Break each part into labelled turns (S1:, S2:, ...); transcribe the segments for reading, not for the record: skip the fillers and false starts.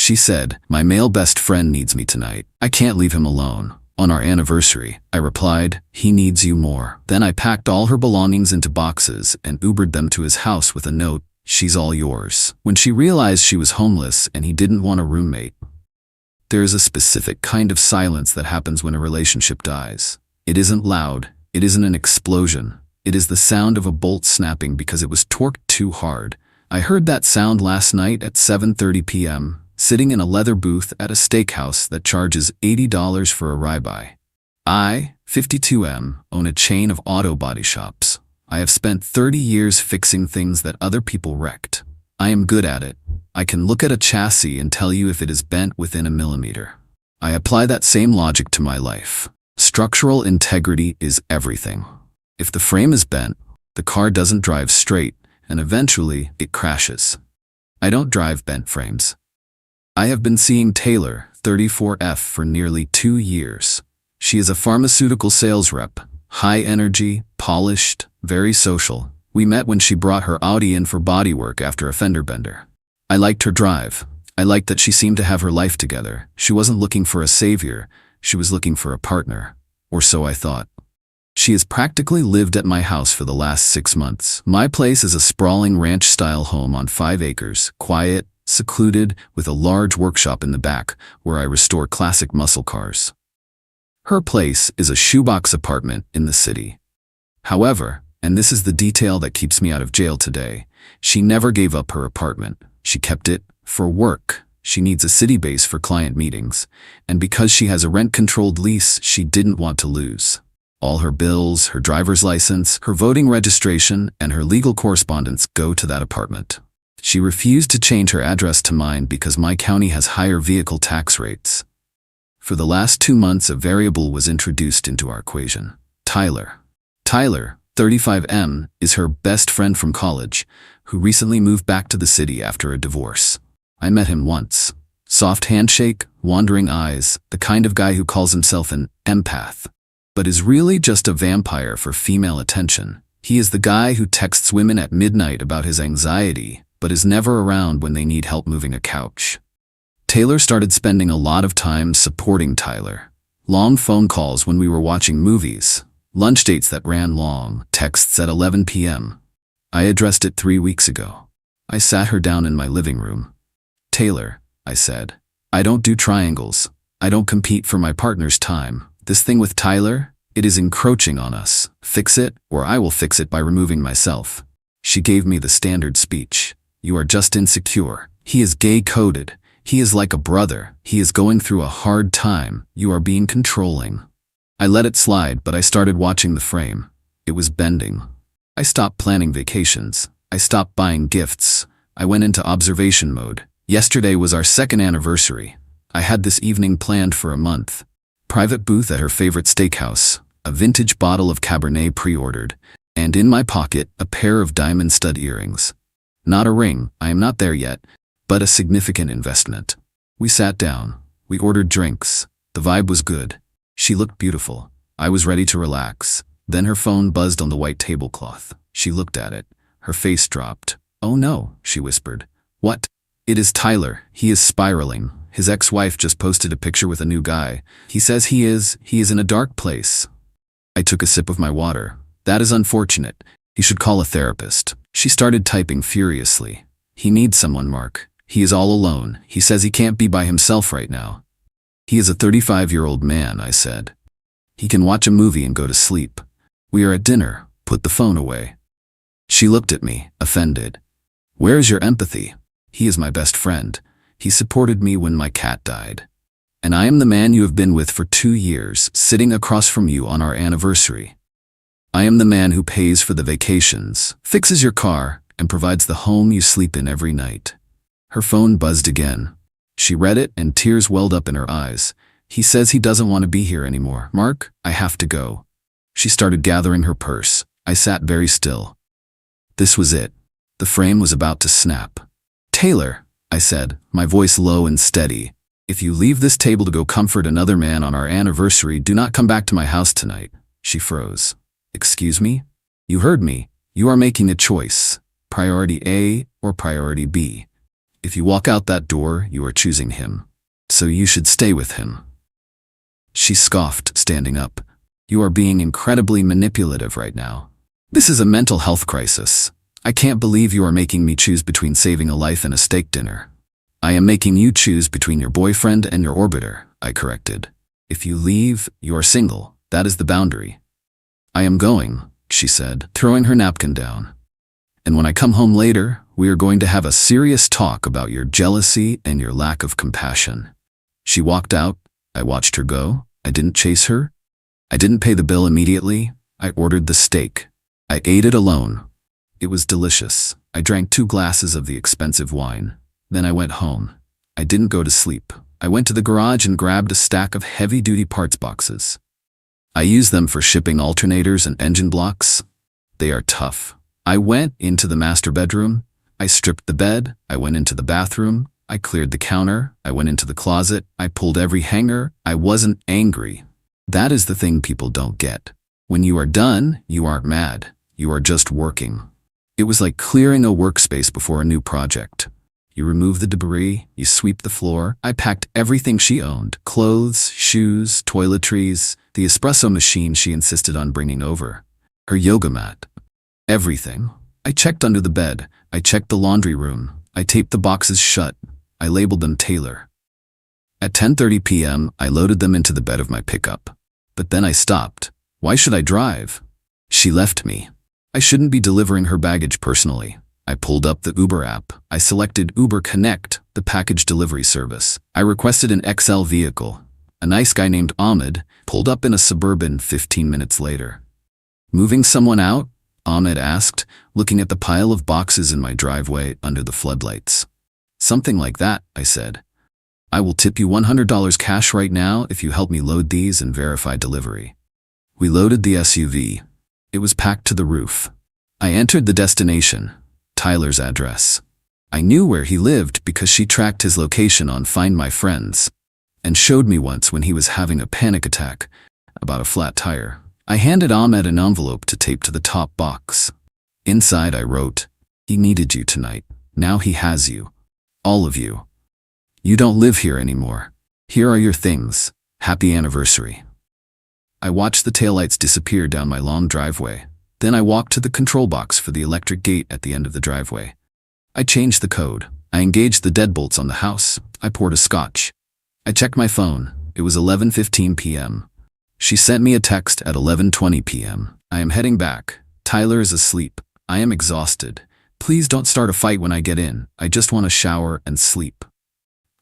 S1: She said, "My male best friend needs me tonight. I can't leave him alone. On our anniversary." I replied, "He needs you more." Then I packed all her belongings into boxes and Ubered them to his house with a note, "She's all yours." When she realized she was homeless and he didn't want a roommate, there is a specific kind of silence that happens when a relationship dies. It isn't loud. It isn't an explosion. It is the sound of a bolt snapping because it was torqued too hard. I heard that sound last night at 7:30 p.m., sitting in a leather booth at a steakhouse that charges $80 for a ribeye. I, 52M, own a chain of auto body shops. I have spent 30 years fixing things that other people wrecked. I am good at it. I can look at a chassis and tell you if it is bent within a millimeter. I apply that same logic to my life. Structural integrity is everything. If the frame is bent, the car doesn't drive straight, and eventually it crashes. I don't drive bent frames. I have been seeing Taylor, 34F, for nearly 2 years. She is a pharmaceutical sales rep, high energy, polished, very social. We met when she brought her Audi in for bodywork after a fender bender. I liked her drive. I liked that she seemed to have her life together. She wasn't looking for a savior. She was looking for a partner. Or so I thought. She has practically lived at my house for the last 6 months. My place is a sprawling ranch-style home on 5 acres, quiet, secluded, with a large workshop in the back where I restore classic muscle cars. Her place is a shoebox apartment in the city. However, and this is the detail that keeps me out of jail today, she never gave up her apartment. She kept it for work. She needs a city base for client meetings, and because she has a rent-controlled lease she didn't want to lose. All her bills, her driver's license, her voting registration, and her legal correspondence go to that apartment. She refused to change her address to mine because my county has higher vehicle tax rates. For the last 2 months, a variable was introduced into our equation. Tyler. Tyler, 35M, is her best friend from college, who recently moved back to the city after a divorce. I met him once. Soft handshake, wandering eyes, the kind of guy who calls himself an empath, but is really just a vampire for female attention. He is the guy who texts women at midnight about his anxiety, but is never around when they need help moving a couch. Taylor started spending a lot of time supporting Tyler. Long phone calls when we were watching movies, lunch dates that ran long, texts at 11 p.m. I addressed it 3 weeks ago. I sat her down in my living room. "Taylor," I said, "I don't do triangles. I don't compete for my partner's time. This thing with Tyler, it is encroaching on us. Fix it, or I will fix it by removing myself." She gave me the standard speech. "You are just insecure. He is gay-coded. He is like a brother. He is going through a hard time. You are being controlling." I let it slide, but I started watching the frame. It was bending. I stopped planning vacations. I stopped buying gifts. I went into observation mode. Yesterday was our 2nd anniversary. I had this evening planned for a month. Private booth at her favorite steakhouse, a vintage bottle of Cabernet pre-ordered, and in my pocket, a pair of diamond stud earrings. Not a ring, I am not there yet, but a significant investment. We sat down. We ordered drinks. The vibe was good. She looked beautiful. I was ready to relax. Then her phone buzzed on the white tablecloth. She looked at it. Her face dropped. "Oh no," she whispered. "What?" "It is Tyler. He is spiraling. His ex-wife just posted a picture with a new guy. He says he is in a dark place." I took a sip of my water. "That is unfortunate. He should call a therapist." She started typing furiously. "He needs someone, Mark. He is all alone. He says he can't be by himself right now." "He is a 35-year-old man," I said. "He can watch a movie and go to sleep. We are at dinner. Put the phone away." She looked at me, offended. "Where is your empathy? He is my best friend. He supported me when my cat died. And I am the man you have been with for 2 years, sitting across from you on our anniversary. I am the man who pays for the vacations, fixes your car, and provides the home you sleep in every night." Her phone buzzed again. She read it and tears welled up in her eyes. "He says he doesn't want to be here anymore. Mark, I have to go." She started gathering her purse. I sat very still. This was it. The frame was about to snap. "Taylor," I said, my voice low and steady, "if you leave this table to go comfort another man on our anniversary, do not come back to my house tonight." She froze. "Excuse me?" "You heard me. You are making a choice. Priority A or priority B." If you walk out that door, you are choosing him. So you should stay with him." She scoffed, standing up. "You are being incredibly manipulative right now. This is a mental health crisis. I can't believe you are making me choose between saving a life and a steak dinner." "I am making you choose between your boyfriend and your orbiter," I corrected. "If you leave, you are single. That is the boundary." "I am going," she said, throwing her napkin down. "And when I come home later, we are going to have a serious talk about your jealousy and your lack of compassion." She walked out. I watched her go. I didn't chase her. I didn't pay the bill immediately. I ordered the steak. I ate it alone. It was delicious. I drank 2 glasses of the expensive wine. Then I went home. I didn't go to sleep. I went to the garage and grabbed a stack of heavy-duty parts boxes. I use them for shipping alternators and engine blocks. They are tough. I went into the master bedroom. I stripped the bed. I went into the bathroom. I cleared the counter. I went into the closet. I pulled every hanger. I wasn't angry. That is the thing people don't get. When you are done, you aren't mad. You are just working. It was like clearing a workspace before a new project. You remove the debris, you sweep the floor. I packed everything she owned: clothes, shoes, toiletries, the espresso machine she insisted on bringing over, her yoga mat. Everything. I checked under the bed. I checked the laundry room. I taped the boxes shut. I labeled them Taylor. At 10:30 p.m., I loaded them into the bed of my pickup. But then I stopped. Why should I drive? She left me. I shouldn't be delivering her baggage personally. I pulled up the Uber app. I selected Uber Connect, the package delivery service. I requested an XL vehicle. A nice guy named Ahmed pulled up in a Suburban 15 minutes later. "Moving someone out?" Ahmed asked, looking at the pile of boxes in my driveway under the floodlights. "Something like that," I said. "I will tip you $100 cash right now if you help me load these and verify delivery." We loaded the SUV. It was packed to the roof. I entered the destination, Tyler's address. I knew where he lived because she tracked his location on Find My Friends and showed me once when he was having a panic attack about a flat tire. I handed Ahmed an envelope to tape to the top box. Inside I wrote, "He needed you tonight. Now he has you. All of you. You don't live here anymore. Here are your things. Happy anniversary." I watched the taillights disappear down my long driveway. Then I walked to the control box for the electric gate at the end of the driveway. I changed the code. I engaged the deadbolts on the house. I poured a scotch. I checked my phone. It was 11:15 p.m. She sent me a text at 11:20 p.m. "I am heading back. Tyler is asleep. I am exhausted. Please don't start a fight when I get in. I just want to shower and sleep."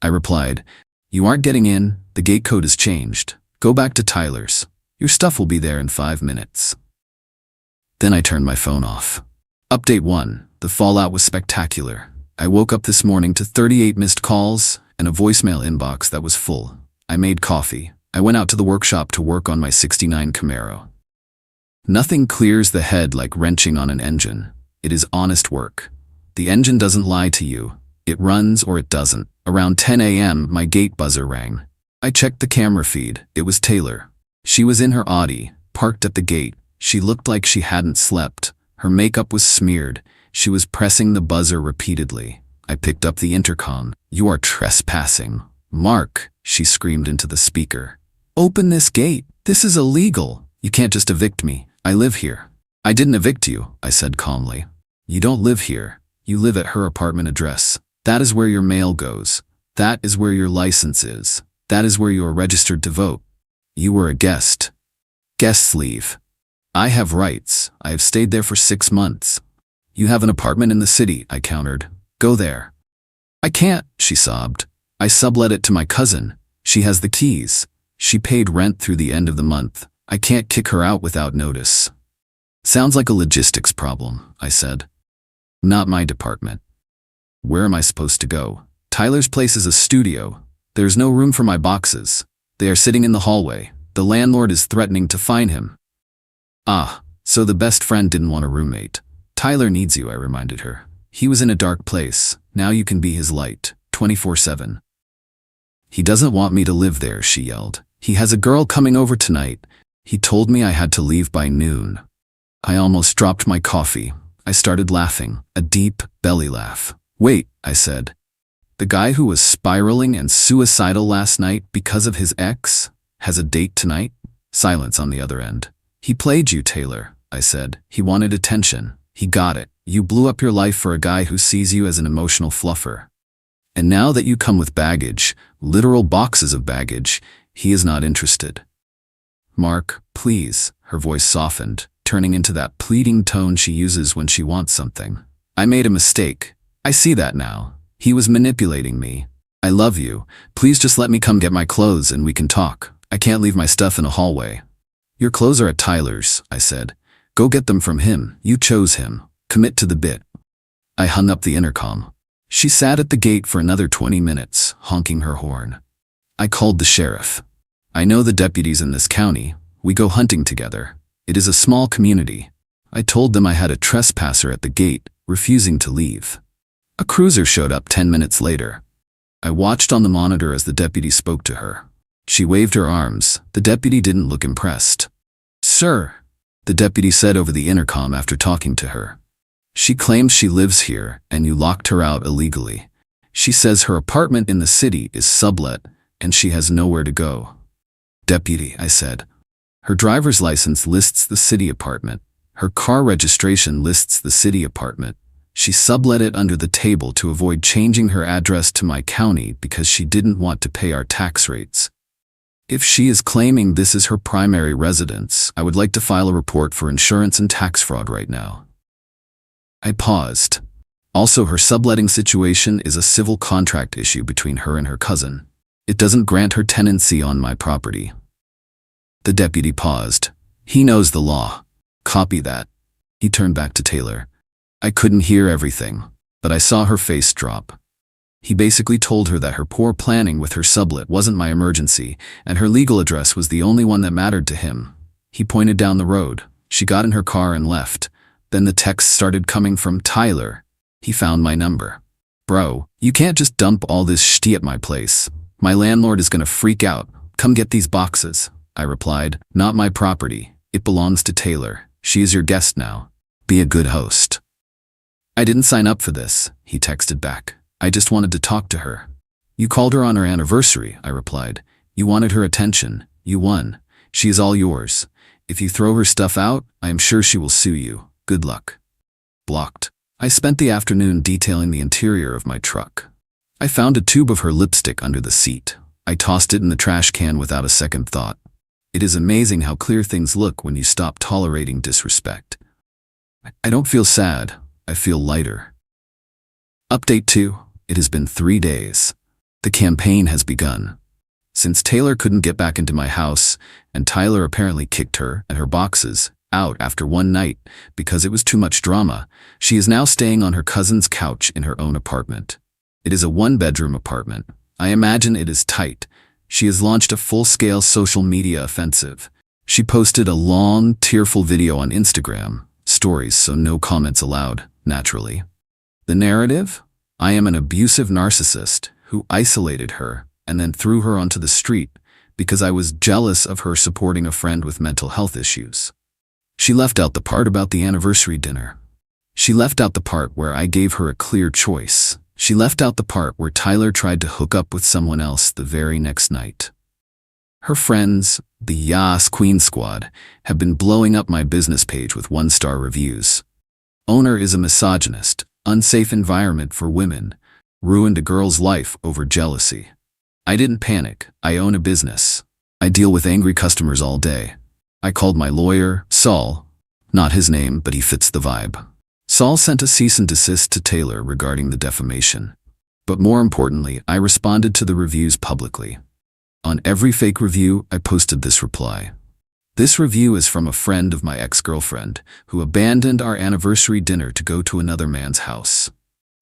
S1: I replied, "You aren't getting in. The gate code has changed. Go back to Tyler's. Your stuff will be there in 5 minutes." Then I turned my phone off. Update 1. The fallout was spectacular. I woke up this morning to 38 missed calls and a voicemail inbox that was full. I made coffee. I went out to the workshop to work on my '69 Camaro. Nothing clears the head like wrenching on an engine. It is honest work. The engine doesn't lie to you. It runs or it doesn't. Around 10 a.m., my gate buzzer rang. I checked the camera feed. It was Taylor. She was in her Audi, parked at the gate. She looked like she hadn't slept. Her makeup was smeared. She was pressing the buzzer repeatedly. I picked up the intercom. "You are trespassing. Mark," she screamed into the speaker. "Open this gate. This is illegal. You can't just evict me. I live here." "I didn't evict you," I said calmly. "You don't live here. You live at her apartment address. That is where your mail goes. That is where your license is. That is where you are registered to vote. You were a guest. Guests leave. I have rights. I have stayed there for 6 months. You have an apartment in the city," I countered. "Go there." "I can't," she sobbed. "I sublet it to my cousin. She has the keys. She paid rent through the end of the month. I can't kick her out without notice." "Sounds like a logistics problem," I said. "Not my department." "Where am I supposed to go?" "Tyler's place is a studio. There's no room for my boxes. They are sitting in the hallway. The landlord is threatening to fine him." "Ah, so the best friend didn't want a roommate." "Tyler needs you," I reminded her. "He was in a dark place. Now you can be his light, 24/7. "He doesn't want me to live there," she yelled. "He has a girl coming over tonight. He told me I had to leave by noon." I almost dropped my coffee. I started laughing, a deep belly laugh. "Wait," I said. The guy who was spiraling and suicidal last night because of his ex has a date tonight? Silence on the other end. He played you, Taylor, I said. He wanted attention. He got it. You blew up your life for a guy who sees you as an emotional fluffer. And now that you come with baggage, literal boxes of baggage, he is not interested. Mark, please, her voice softened, turning into that pleading tone she uses when she wants something. I made a mistake. I see that now. He was manipulating me. I love you. Please just let me come get my clothes and we can talk. I can't leave my stuff in a hallway. Your clothes are at Tyler's, I said. Go get them from him. You chose him. Commit to the bit. I hung up the intercom. She sat at the gate for another 20 minutes, honking her horn. I called the sheriff. I know the deputies in this county. We go hunting together. It is a small community. I told them I had a trespasser at the gate, refusing to leave. A cruiser showed up 10 minutes later. I watched on the monitor as the deputy spoke to her. She waved her arms. The deputy didn't look impressed. Sir, the deputy said over the intercom after talking to her. She claims she lives here and you locked her out illegally. She says her apartment in the city is sublet and she has nowhere to go. Deputy, I said. Her driver's license lists the city apartment. Her car registration lists the city apartment. She sublet it under the table to avoid changing her address to my county because she didn't want to pay our tax rates. If she is claiming this is her primary residence, I would like to file a report for insurance and tax fraud right now. I paused. Also, her subletting situation is a civil contract issue between her and her cousin. It doesn't grant her tenancy on my property. The deputy paused. He knows the law. Copy that. He turned back to Taylor. I couldn't hear everything, but I saw her face drop. He basically told her that her poor planning with her sublet wasn't my emergency, and her legal address was the only one that mattered to him. He pointed down the road. She got in her car and left. Then the texts started coming from Tyler. He found my number. Bro, you can't just dump all this shit at my place. My landlord is gonna freak out. Come get these boxes. I replied, not my property. It belongs to Taylor. She is your guest now. Be a good host. I didn't sign up for this, he texted back. I just wanted to talk to her. You called her on her anniversary, I replied. You wanted her attention. You won. She is all yours. If you throw her stuff out, I am sure she will sue you. Good luck. Blocked. I spent the afternoon detailing the interior of my truck. I found a tube of her lipstick under the seat. I tossed it in the trash can without a second thought. It is amazing how clear things look when you stop tolerating disrespect. I don't feel sad. I feel lighter. Update 2. It has been 3 days. The campaign has begun. Since Taylor couldn't get back into my house, and Tyler apparently kicked her and her boxes out after one night because it was too much drama, she is now staying on her cousin's couch in her own apartment. It is a one-bedroom apartment. I imagine it is tight. She has launched a full-scale social media offensive. She posted a long, tearful video on Instagram, stories so no comments allowed, naturally. The narrative? I am an abusive narcissist who isolated her and then threw her onto the street because I was jealous of her supporting a friend with mental health issues. She left out the part about the anniversary dinner. She left out the part where I gave her a clear choice. She left out the part where Tyler tried to hook up with someone else the very next night. Her friends, the Yas Queen Squad, have been blowing up my business page with 1-star reviews. Owner is a misogynist, unsafe environment for women, ruined a girl's life over jealousy. I didn't panic. I own a business. I deal with angry customers all day. I called my lawyer, Saul. Not his name, but he fits the vibe. Saul sent a cease and desist to Taylor regarding the defamation. But more importantly, I responded to the reviews publicly. On every fake review, I posted this reply. This review is from a friend of my ex-girlfriend who abandoned our anniversary dinner to go to another man's house.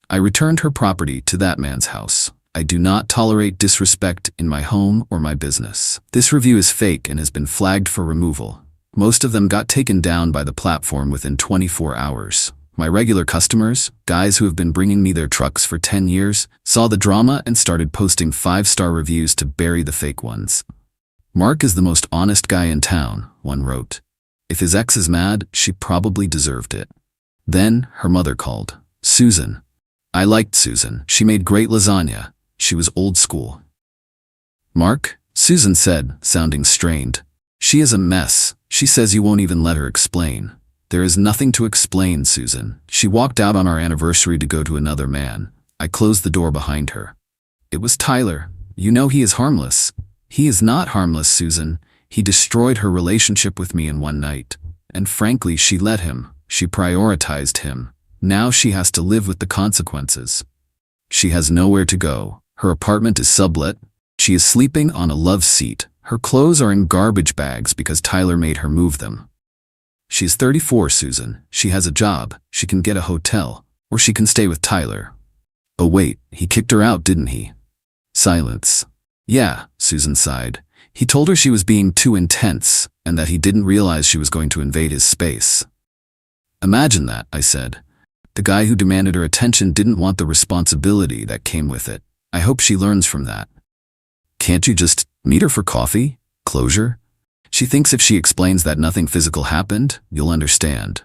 S1: I returned her property to that man's house. I do not tolerate disrespect in my home or my business. This review is fake and has been flagged for removal. Most of them got taken down by the platform within 24 hours. My regular customers, guys who have been bringing me their trucks for 10 years, saw the drama and started posting 5-star reviews to bury the fake ones. Mark is the most honest guy in town, one wrote. If his ex is mad, she probably deserved it. Then her mother called. Susan. I liked Susan. She made great lasagna. She was old school. Mark? Susan said, sounding strained. She is a mess. She says you won't even let her explain. There is nothing to explain, Susan. She walked out on our anniversary to go to another man. I closed the door behind her. It was Tyler. You know he is harmless. He is not harmless, Susan. He destroyed her relationship with me in one night. And frankly, she let him. She prioritized him. Now she has to live with the consequences. She has nowhere to go. Her apartment is sublet. She is sleeping on a love seat. Her clothes are in garbage bags because Tyler made her move them. She's 34, Susan. She has a job. She can get a hotel. Or she can stay with Tyler. Oh wait, he kicked her out, didn't he? Silence. Yeah, Susan sighed. He told her she was being too intense and that he didn't realize she was going to invade his space. Imagine that, I said. The guy who demanded her attention didn't want the responsibility that came with it. I hope she learns from that. Can't you just meet her for coffee? Closure? She thinks if she explains that nothing physical happened, you'll understand.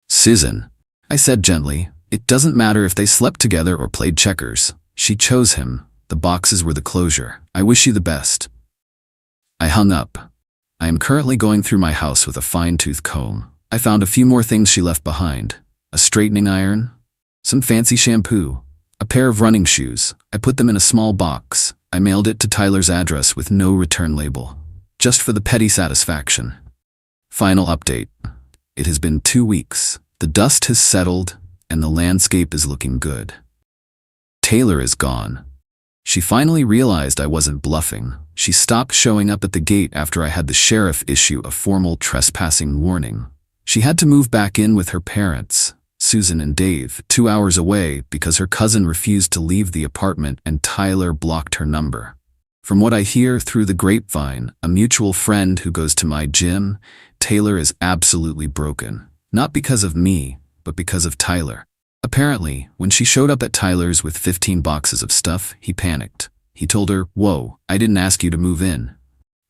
S1: Susan, I said gently, it doesn't matter if they slept together or played checkers. She chose him. The boxes were the closure. I wish you the best. I hung up. I am currently going through my house with a fine-tooth comb. I found a few more things she left behind. A straightening iron, some fancy shampoo, a pair of running shoes. I put them in a small box. I mailed it to Tyler's address with no return label, just for the petty satisfaction. Final update. It has been 2 weeks. The dust has settled, and the landscape is looking good. Taylor is gone. She finally realized I wasn't bluffing. She stopped showing up at the gate after I had the sheriff issue a formal trespassing warning. She had to move back in with her parents, Susan and Dave, 2 hours away because her cousin refused to leave the apartment and Tyler blocked her number. From what I hear through the grapevine, a mutual friend who goes to my gym, Taylor is absolutely broken. Not because of me, but because of Tyler. Apparently, when she showed up at Tyler's with 15 boxes of stuff, he panicked. He told her, "Whoa, I didn't ask you to move in."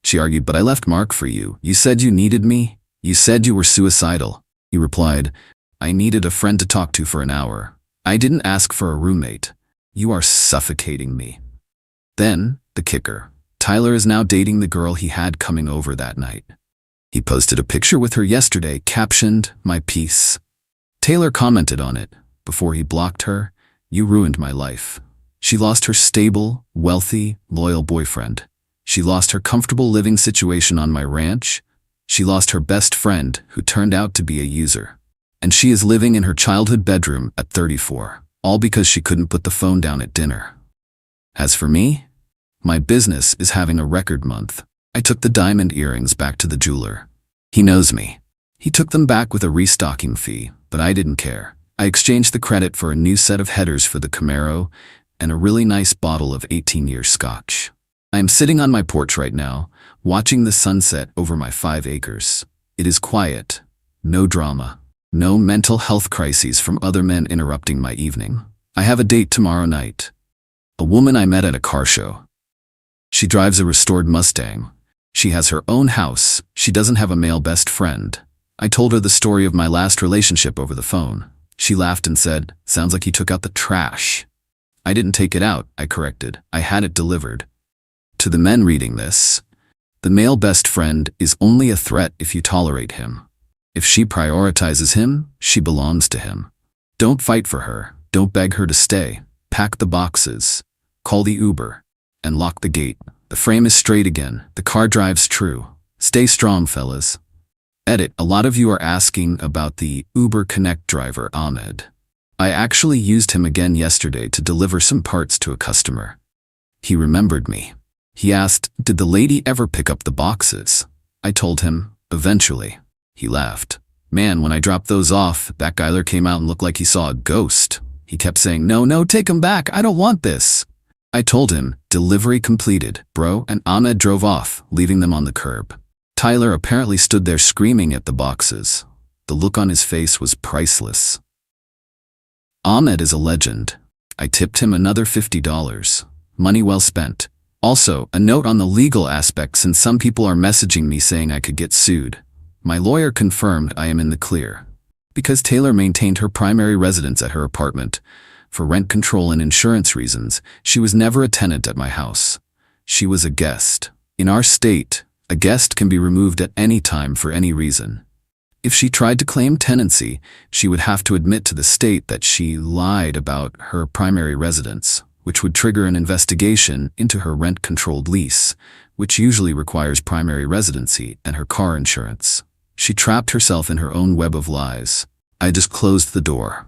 S1: She argued, "But I left Mark for you. You said you needed me. You said you were suicidal." He replied, "I needed a friend to talk to for an hour. I didn't ask for a roommate. You are suffocating me." Then, the kicker. Tyler is now dating the girl he had coming over that night. He posted a picture with her yesterday, captioned, "My piece." Taylor commented on it. Before he blocked her, "You ruined my life." She lost her stable, wealthy, loyal boyfriend. She lost her comfortable living situation on my ranch. She lost her best friend, who turned out to be a user. And she is living in her childhood bedroom at 34, all because she couldn't put the phone down at dinner. As for me, my business is having a record month. I took the diamond earrings back to the jeweler. He knows me. He took them back with a restocking fee, but I didn't care. I exchanged the credit for a new set of headers for the Camaro and a really nice bottle of 18-year scotch. I am sitting on my porch right now, watching the sunset over my 5 acres. It is quiet, no drama, no mental health crises from other men interrupting my evening. I have a date tomorrow night. A woman I met at a car show. She drives a restored Mustang. She has her own house. She doesn't have a male best friend. I told her the story of my last relationship over the phone. She laughed and said, "Sounds like he took out the trash." I didn't take it out, I corrected. I had it delivered. To the men reading this, the male best friend is only a threat if you tolerate him. If she prioritizes him, she belongs to him. Don't fight for her. Don't beg her to stay. Pack the boxes. Call the Uber. And lock the gate. The frame is straight again. The car drives true. Stay strong, fellas. Edit. A lot of you are asking about the Uber Connect driver, Ahmed. I actually used him again yesterday to deliver some parts to a customer. He remembered me. He asked, "Did the lady ever pick up the boxes?" I told him, "Eventually." He laughed. "Man, when I dropped those off, that Guyler came out and looked like he saw a ghost. He kept saying, 'No, take him back. I don't want this.'" I told him, "Delivery completed, bro," and Ahmed drove off, leaving them on the curb. Tyler apparently stood there screaming at the boxes. The look on his face was priceless. Ahmed is a legend. I tipped him another $50. Money well spent. Also, a note on the legal aspect since some people are messaging me saying I could get sued. My lawyer confirmed I am in the clear. Because Taylor maintained her primary residence at her apartment, For rent control and insurance reasons, she was never a tenant at my house. She was a guest. In our state, a guest can be removed at any time for any reason. If she tried to claim tenancy, she would have to admit to the state that she lied about her primary residence, which would trigger an investigation into her rent-controlled lease, which usually requires primary residency and her car insurance. She trapped herself in her own web of lies. I just closed the door.